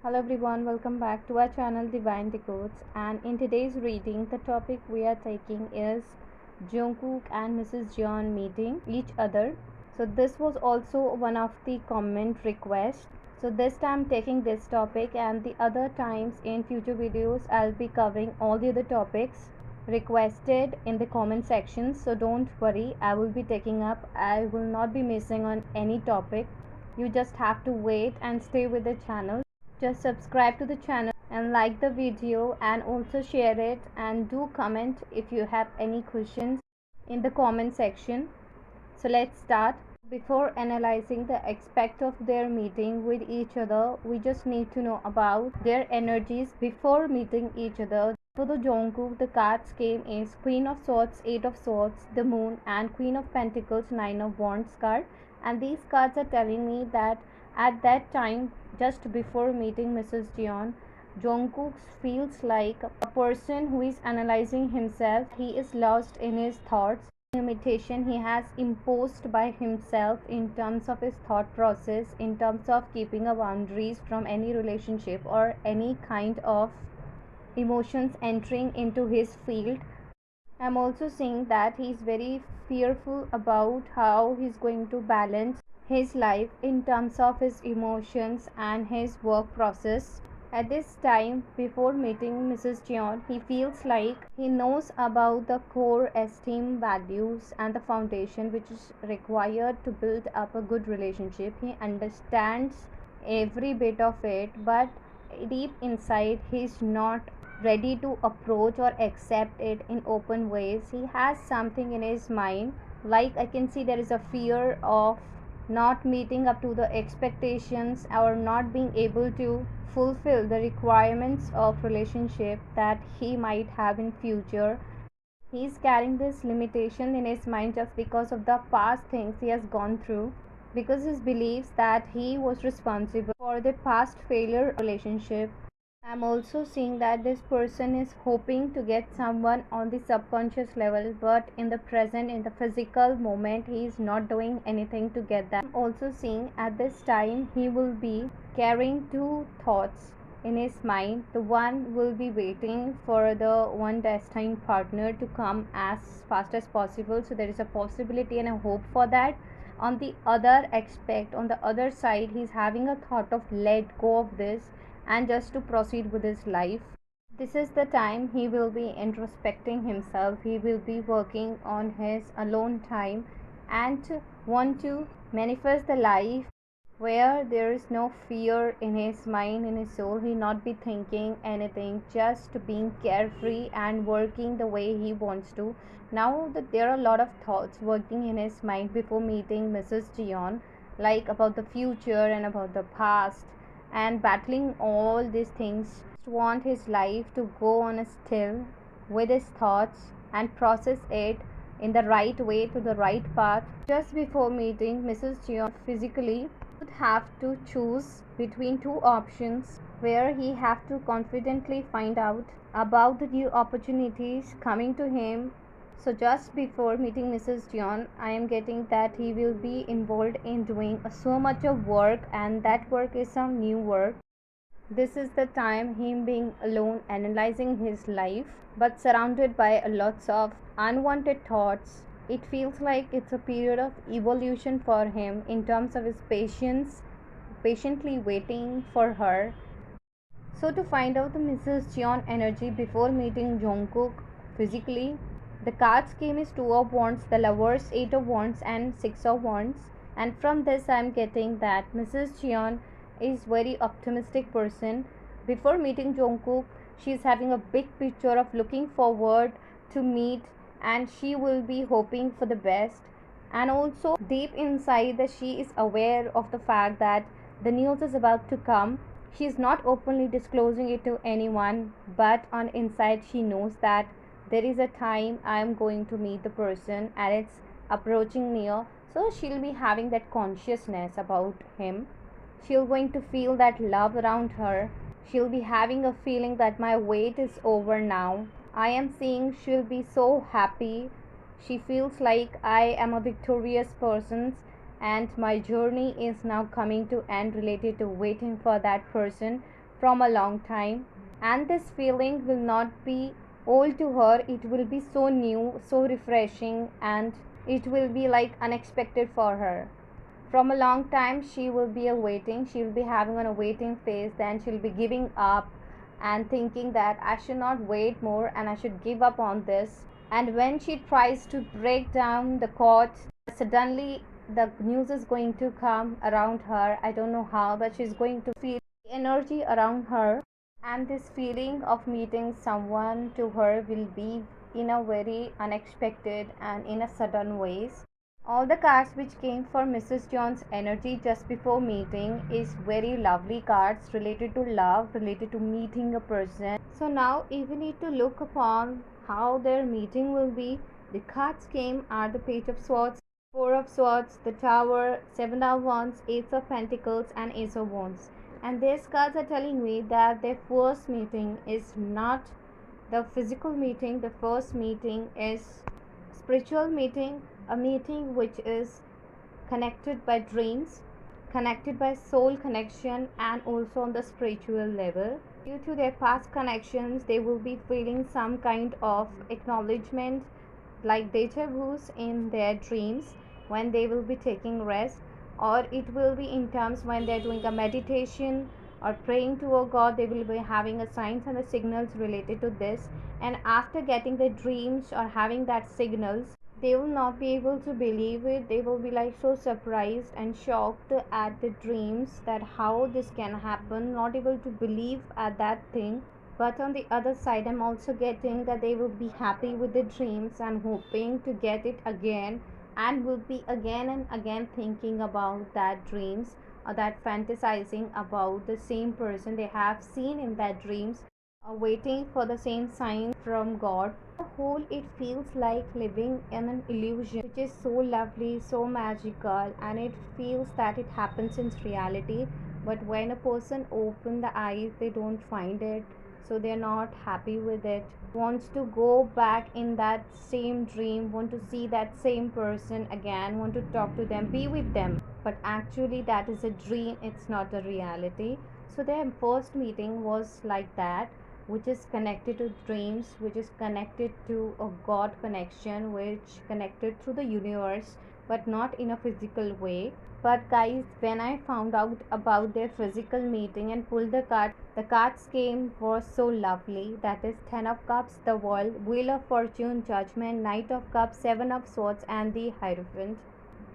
Hello everyone, welcome back to our channel Divine Decodes. And in today's reading, the topic we are taking is Jungkook and MrsJeon meeting each other. So this was also one of the comment requests. So this time taking this topic, and the other times in future videos I'll be covering all the other topics requested in the comment section. So don't worry, I will be taking up. I will not be missing on any topic. You just have to wait and stay with the channel. Just subscribe to the channel and like the video and also share it, and do comment if you have any questions in the comment section. So let's start. Before analyzing the aspect of their meeting with each other, we just need to know about their energies before meeting each other. For the Jungkook, the cards came is Queen of Swords, Eight of Swords, the Moon, and Queen of Pentacles, Nine of Wands card. And these cards are telling me that at that time, just before meeting MrsJeon, Jungkook feels like a person who is analyzing himself. He is lost in his thoughts. Limitation he has imposed by himself in terms of his thought process, in terms of keeping a boundaries from any relationship or any kind of emotions entering into his field. I'm also seeing that he's very fearful about how he's going to balance his life in terms of his emotions and his work process. At this time, before meeting MrsJeon, he feels like he knows about the core esteem values and the foundation which is required to build up a good relationship. He understands every bit of it, but deep inside, he's not ready to approach or accept it in open ways. He has something in his mind, like I can see there is a fear of not meeting up to the expectations or not being able to fulfill the requirements of relationship that he might have in future. He's carrying this limitation in his mind just because of the past things he has gone through, because he believes that he was responsible for the past failure relationship. I'm also seeing that this person is hoping to get someone on the subconscious level, but in the present, in the physical moment, he is not doing anything to get that. I'm also seeing at this time he will be carrying two thoughts in his mind. The one will be waiting for the one destined partner to come as fast as possible, so there is a possibility and a hope for that. On the other aspect, on the other side, he's having a thought of let go of this and just to proceed with his life. This is the time he will be introspecting himself. He will be working on his alone time and want to manifest the life where there is no fear in his mind, in his soul. He not be thinking anything, just being carefree and working the way he wants to. Now that there are a lot of thoughts working in his mind before meeting MrsJeon, like about the future and about the past, and battling all these things, want his life to go on a still with his thoughts and process it in the right way to the right path. Just before meeting MrsJeon physically, would have to choose between two options where he have to confidently find out about the new opportunities coming to him. So just before meeting MrsJeon, I am getting that he will be involved in doing so much of work, and that work is some new work. This is the time him being alone analyzing his life, but surrounded by lots of unwanted thoughts. It feels like it's a period of evolution for him in terms of his patience, patiently waiting for her. So to find out the MrsJeon energy before meeting Jungkook physically, the cards came is Two of Wands, the Lovers, Eight of Wands, and Six of Wands. And from this, I'm getting that MrsJeon is very optimistic person. Before meeting Jungkook, she is having a big picture of looking forward to meet, and she will be hoping for the best. And also deep inside, that she is aware of the fact that the news is about to come. She is not openly disclosing it to anyone, but on inside she knows that there is a time I am going to meet the person and it's approaching near. So she'll be having that consciousness about him. She'll going to feel that love around her. She'll be having a feeling that my wait is over now. I am seeing she'll be so happy. She feels like I am a victorious person and my journey is now coming to end related to waiting for that person from a long time, and this feeling will not be old to her. It will be so new, so refreshing, and it will be like unexpected for her. From a long time she will be awaiting, she will be having on a waiting phase, then she'll be giving up and thinking that I should not wait more and I should give up on this. And when she tries to break down the cord, suddenly the news is going to come around her. I don't know how, but she's going to feel the energy around her, and this feeling of meeting someone to her will be in a very unexpected and in a sudden ways. All the cards which came for Mrs. John's energy just before meeting is very lovely cards related to love, related to meeting a person. So now if we need to look upon how their meeting will be, the cards came are the Page of Swords, Four of Swords, the Tower, Seven of Wands, Ace of Pentacles, and Ace of Wands. And these cards are telling me that their first meeting is not the physical meeting. The first meeting is spiritual meeting, a meeting which is connected by dreams, connected by soul connection, and also on the spiritual level. Due to their past connections, they will be feeling some kind of acknowledgement, like deja vus in their dreams when they will be taking rest, or it will be in terms when they're doing a meditation or praying to a god. They will be having a signs and the signals related to this, and after getting the dreams or having that signals, they will not be able to believe it. They will be like so surprised and shocked at the dreams, that how this can happen, not able to believe at that thing. But on the other side, I'm also getting that they will be happy with the dreams and hoping to get it again, and will be again and again thinking about that dreams, or that fantasizing about the same person they have seen in that dreams, or waiting for the same sign from God. The whole, it feels like living in an illusion which is so lovely, so magical, and it feels that it happens in reality. But when a person open the eyes, they don't find it, so they're not happy with it, wants to go back in that same dream, want to see that same person again, want to talk to them, be with them, but actually that is a dream, it's not a reality. So their first meeting was like that, which is connected to dreams, which is connected to a god connection, which connected through the universe, but not in a physical way. But guys, when I found out about their physical meeting and pulled the cards came was so lovely. That is Ten of Cups, the World, Wheel of Fortune, Judgment, Knight of Cups, Seven of Swords, and the Hierophant.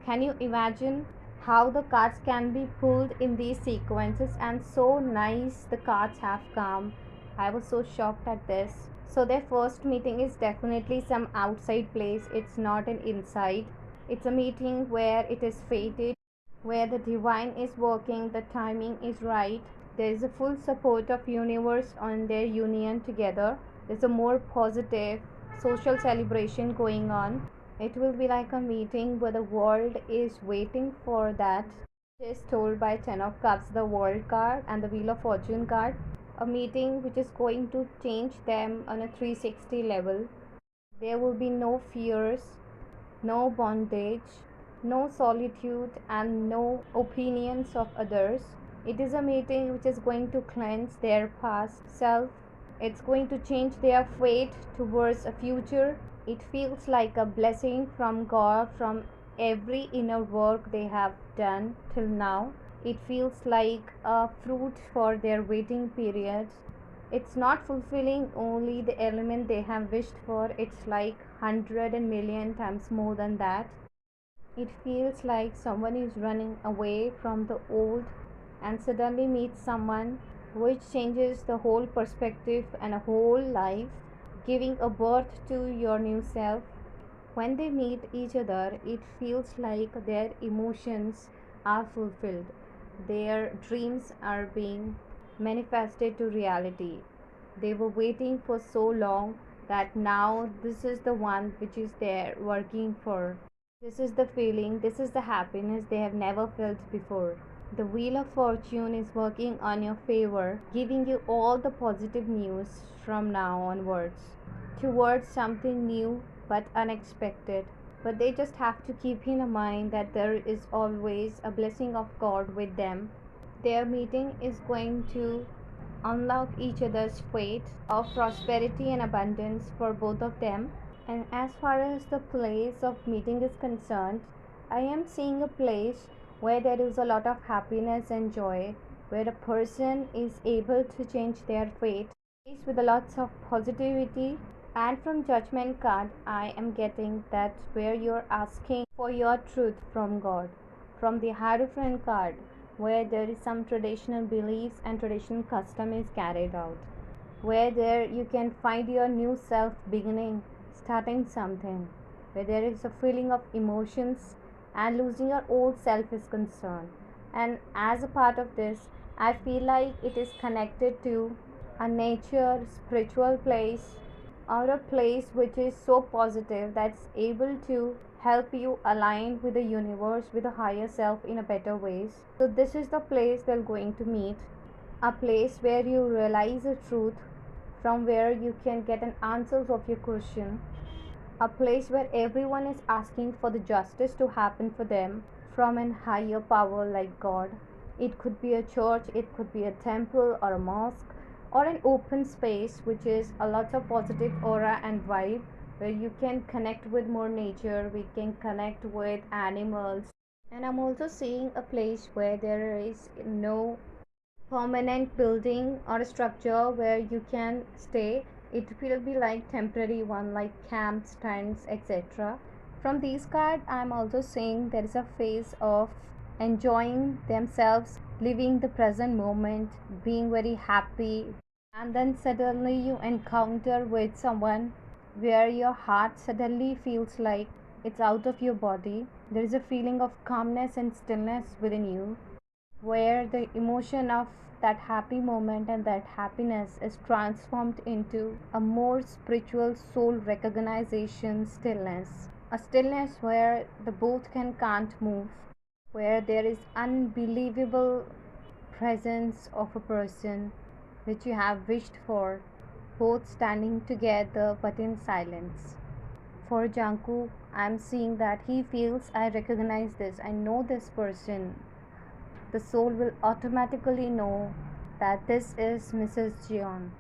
Can you imagine how the cards can be pulled in these sequences, and so nice the cards have come. I was so shocked at this. So their first meeting is definitely some outside place, it's not an inside. It's a meeting where it is fated, where the divine is working, the timing is right. There is a full support of universe on their union together. There's a more positive social celebration going on. It will be like a meeting where the world is waiting for that. It is told by Ten of Cups, the World card, and the Wheel of Fortune card. A meeting which is going to change them on a 360 level. There will be no fears, no bondage, no solitude, and no opinions of others. It is a meeting which is going to cleanse their past self. It's going to change their fate towards a future. It feels like a blessing from God, from every inner work they have done till now. It feels like a fruit for their waiting periods. It's not fulfilling only the element they have wished for, it's like 100 and million times more than that. It feels like someone is running away from the old and suddenly meets someone, which changes the whole perspective and a whole life, giving a birth to your new self. When they meet each other, it feels like their emotions are fulfilled, their dreams are being manifested to reality. They were waiting for so long that now this is the one which is there working for. This is the feeling, this is the happiness they have never felt before. The Wheel of Fortune is working on your favor, giving you all the positive news from now onwards towards something new but unexpected. But they just have to keep in mind that there is always a blessing of God with them. Their meeting is going to unlock each other's fate of prosperity and abundance for both of them. And as far as the place of meeting is concerned, I am seeing a place where there is a lot of happiness and joy, where a person is able to change their fate, place with a lots of positivity. And from judgment card, I am getting that where you're asking for your truth from God. From the Hierophant card, where there is some traditional beliefs and traditional custom is carried out, where there you can find your new self beginning, starting something, where there is a feeling of emotions and losing your old self is concerned. And as a part of this, I feel like it is connected to a nature spiritual place, or a place which is so positive that's able to help you align with the universe, with the higher self in a better ways. So this is the place we're going to meet, a place where you realize the truth, from where you can get an answers of your question, a place where everyone is asking for the justice to happen for them from an higher power like God. It could be a church, it could be a temple or a mosque, or an open space which is a lot of positive aura and vibe, where you can connect with more nature, we can connect with animals. And I'm also seeing a place where there is no permanent building or a structure where you can stay. It will be like temporary one, like camps, tents, etc. From these cards, I'm also seeing there is a phase of enjoying themselves, living the present moment, being very happy. And then suddenly you encounter with someone where your heart suddenly feels like it's out of your body. There is a feeling of calmness and stillness within you, where the emotion of that happy moment and that happiness is transformed into a more spiritual soul recognition stillness, a stillness where the both can't move, where there is unbelievable presence of a person which you have wished for, both standing together but in silence. For Jungkook, I'm seeing that he feels I recognize this, I know this person. The soul will automatically know that this is MrsJeon.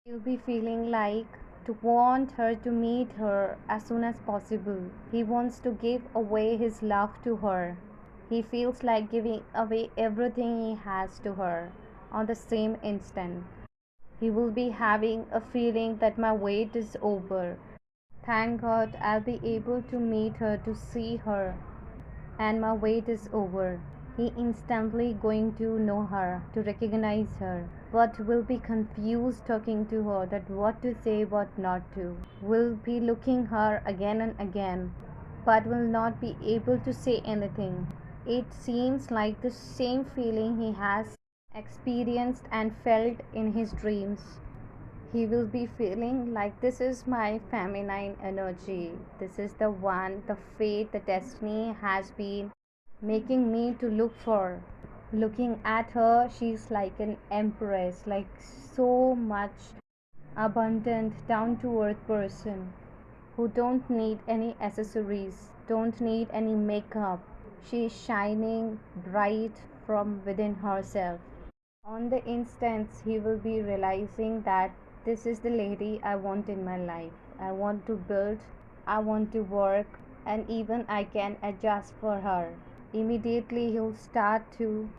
He'll be feeling like to want her to meet her as soon as possible. He wants to give away his love to her. He feels like giving away everything he has to her on the same instant. He will be having a feeling that my wait is over. Thank God I'll be able to meet her, to see her, and my wait is over. He instantly going to know her, to recognize her, but will be confused talking to her, that what to say, what not to. Will be looking her again and again, but will not be able to say anything. It seems like the same feeling he has experienced and felt in his dreams. He will be feeling like this is my feminine energy. This is the one, the fate, the destiny has been making me to look for. Looking at her, she's like an empress, like so much abundant, down to earth person who don't need any accessories, don't need any makeup. She is shining bright from within herself. On the instance, he will be realizing that this is the lady I want in my life. I want to build, I want to work, and even I can adjust for her. Immediately, he'll start to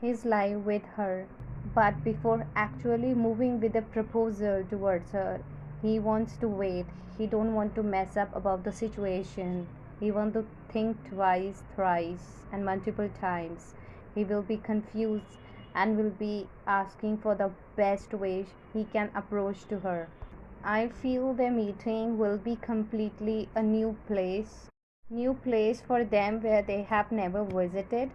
his life with her. But before actually moving with a proposal towards her, he wants to wait. He don't want to mess up about the situation. He want to think twice, thrice, and multiple times. He will be confused and will be asking for the best way he can approach to her. I feel their meeting will be completely a new place for them where they have never visited.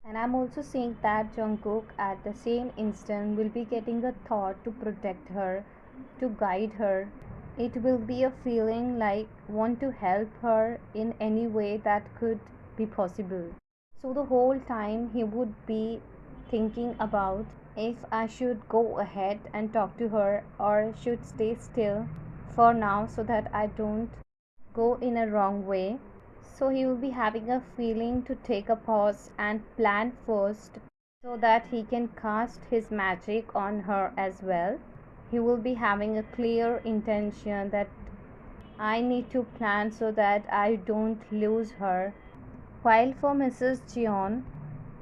And I'm also seeing that Jungkook at the same instant will be getting a thought to protect her, to guide her. It will be a feeling like want to help her in any way that could be possible. So the whole time he would be thinking about if I should go ahead and talk to her or should stay still for now so that I don't go in a wrong way. So he will be having a feeling to take a pause and plan first so that he can cast his magic on her as well. He will be having a clear intention that I need to plan so that I don't lose her. While for MrsJeon,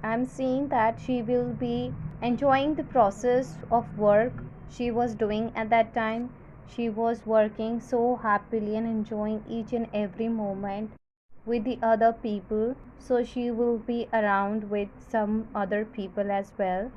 I'm seeing that she will be enjoying the process of work she was doing at that time. She was working so happily and enjoying each and every moment with the other people. So she will be around with some other people as well.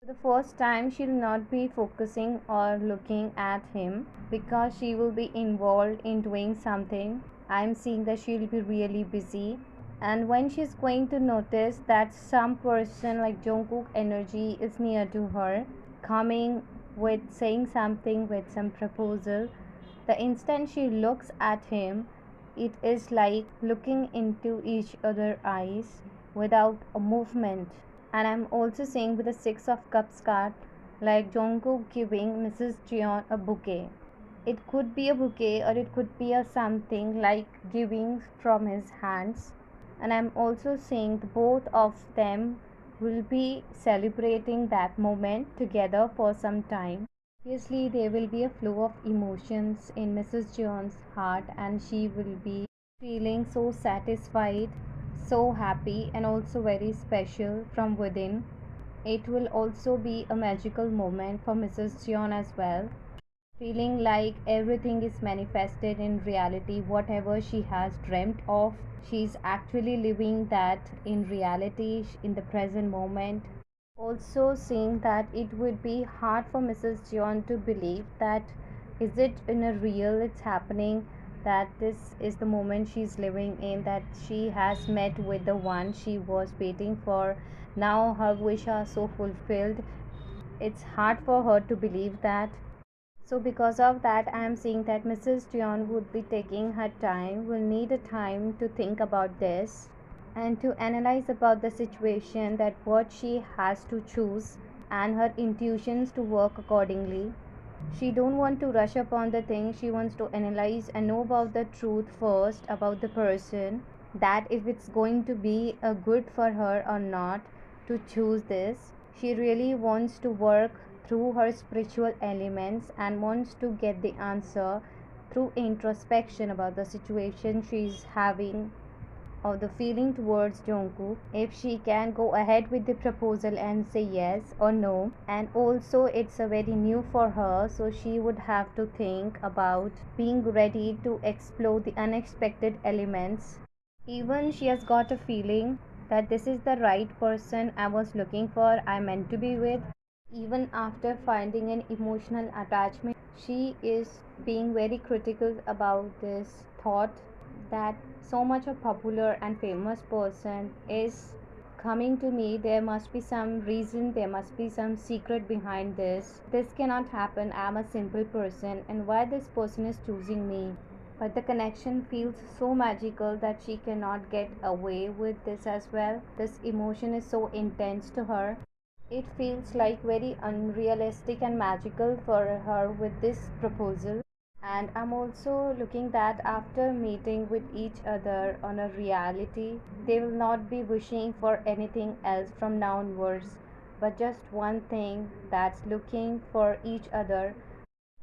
For the first time, she'll not be focusing or looking at him because she will be involved in doing something. I'm seeing that she'll be really busy, and when she's going to notice that some person like Jungkook energy is near to her, coming with saying something with some proposal, the instant she looks at him, it is like looking into each other's eyes without a movement. And I'm also seeing with the Six of Cups card, like Jungkook giving MrsJeon a bouquet. It could be a bouquet or it could be a something like giving from his hands. And I'm also seeing both of them will be celebrating that moment together for some time. Obviously, there will be a flow of emotions in MrsJeon's heart, and she will be feeling so satisfied, so happy, and also very special from within. It will also be a magical moment for MrsJeon as well, feeling like everything is manifested in reality. Whatever she has dreamt of, she's actually living that in reality in the present moment. Also seeing that it would be hard for MrsJeon to believe that is it in a real it's happening, that this is the moment she's living in, that she has met with the one she was waiting for. Now her wish are so fulfilled. It's hard for her to believe that. So because of that, I am seeing that MrsJeon would be taking her time, will need a time to think about this and to analyze about the situation, that what she has to choose, and her intuitions to work accordingly. She don't want to rush upon the thing. She wants to analyze and know about the truth first about the person, that if it's going to be a good for her or not to choose this. She really wants to work through her spiritual elements and wants to get the answer through introspection about the situation she's having or the feeling towards Jungkook, if she can go ahead with the proposal and say yes or no. And also, it's a very new for her, so she would have to think about being ready to explore the unexpected elements. Even she has got a feeling that this is the right person I was looking for, I meant to be with. Even after finding an emotional attachment, she is being very critical about this thought that so much a popular and famous person is coming to me. There must be some reason, there must be some secret behind this. This cannot happen. I'm a simple person, and why this person is choosing me? But the connection feels so magical that she cannot get away with this as well. This emotion is so intense to her. It feels like very unrealistic and magical for her with this proposal. And I'm also looking that after meeting with each other on a reality, they will not be wishing for anything else from now onwards, but just one thing, that's looking for each other,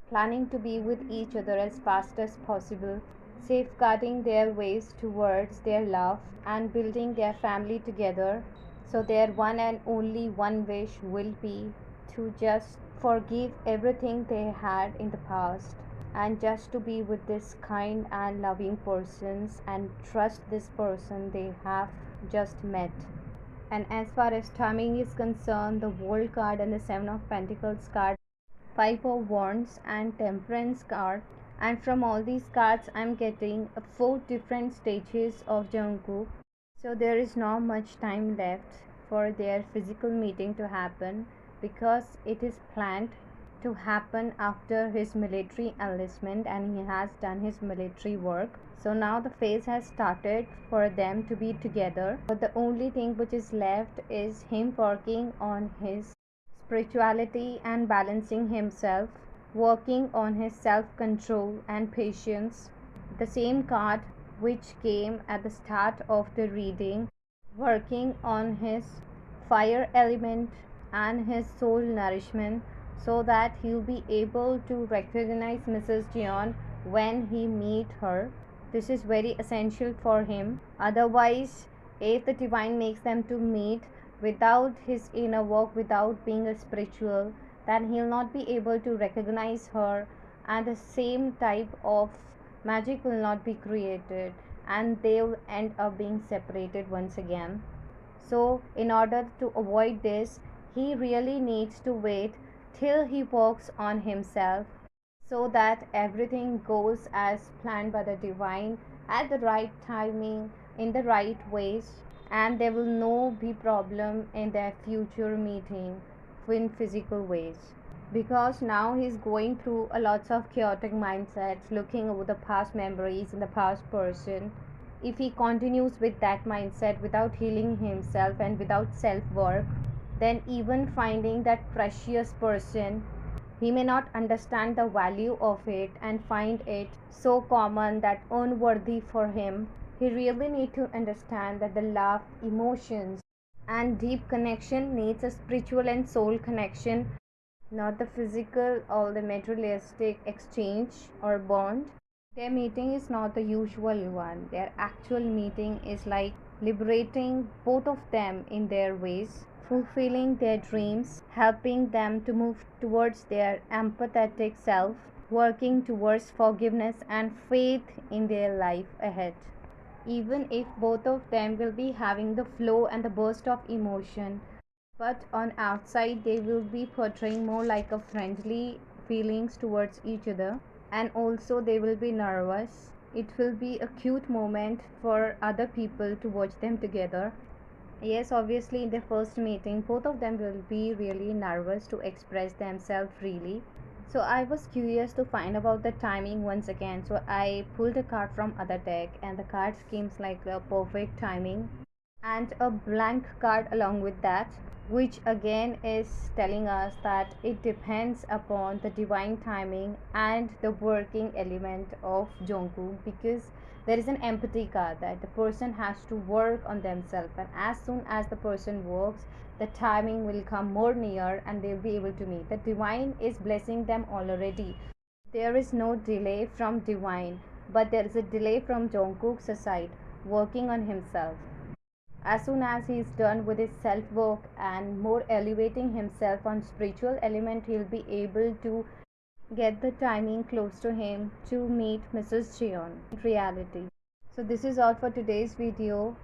planning to be with each other as fast as possible, safeguarding their ways towards their love and building their family together. So their one and only one wish will be to just forgive everything they had in the past and just to be with this kind and loving persons and trust this person they have just met. And as far as timing is concerned, the World card and the Seven of Pentacles card, Five of Wands and Temperance card, and from all these cards I'm getting four different stages of Jungkook. So there is not much time left for their physical meeting to happen, because it is planned to happen after his military enlistment and he has done his military work. So now the phase has started for them to be together. But the only thing which is left is him working on his spirituality and balancing himself, working on his self control and patience. The same card which came at the start of the reading, working on his fire element and his soul nourishment, so that he'll be able to recognize Mrs. Jeon when he meet her. This is very essential for him. Otherwise, if the divine makes them to meet without his inner work, without being a spiritual, then he'll not be able to recognize her, and the same type of magic will not be created, and they'll end up being separated once again. So, in order to avoid this, he really needs to wait till he works on himself, so that everything goes as planned by the divine at the right timing, in the right ways, and there will no be problem in their future meeting in physical ways. Because now he's going through a lots of chaotic mindsets, looking over the past memories and the past person. If he continues with that mindset without healing himself and without self work, then even finding that precious person, he may not understand the value of it and find it so common that unworthy for him. He really need to understand that the love, emotions, and deep connection needs a spiritual and soul connection, not the physical or the materialistic exchange or bond. Their meeting is not the usual one. Their actual meeting is like liberating both of them in their ways, fulfilling their dreams, helping them to move towards their empathetic self, working towards forgiveness and faith in their life ahead. Even if both of them will be having the flow and the burst of emotion, but on outside they will be portraying more like a friendly feelings towards each other, and also they will be nervous. It will be a cute moment for other people to watch them together. Yes, obviously in the first meeting both of them will be really nervous to express themselves freely. So I was curious to find about the timing once again, so I pulled a card from other deck, and the card seems like a perfect timing, and a blank card along with that, which again is telling us that it depends upon the divine timing and the working element of Jungkook, because there is an empathy card that the person has to work on themselves, and as soon as the person works, the timing will come more near and they'll be able to meet. The divine is blessing them already. There is no delay from divine, but there is a delay from Jungkook's side, working on himself. As soon as he is done with his self work and more elevating himself on spiritual element, he'll be able to get the timing close to him to meet Mrs. Jeon in reality. So this is all for today's video.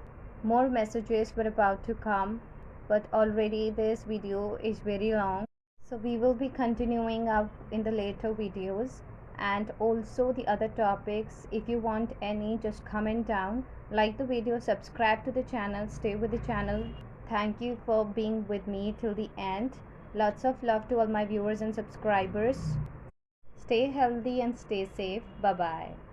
More messages were about to come, but already this video is very long, so we will be continuing up in the later videos. And also the other topics, if you want any, just comment down, like the video, subscribe to the channel, stay with the channel. Thank you for being with me till the end. Lots of love to all my viewers and subscribers. Stay healthy and stay safe. Bye bye.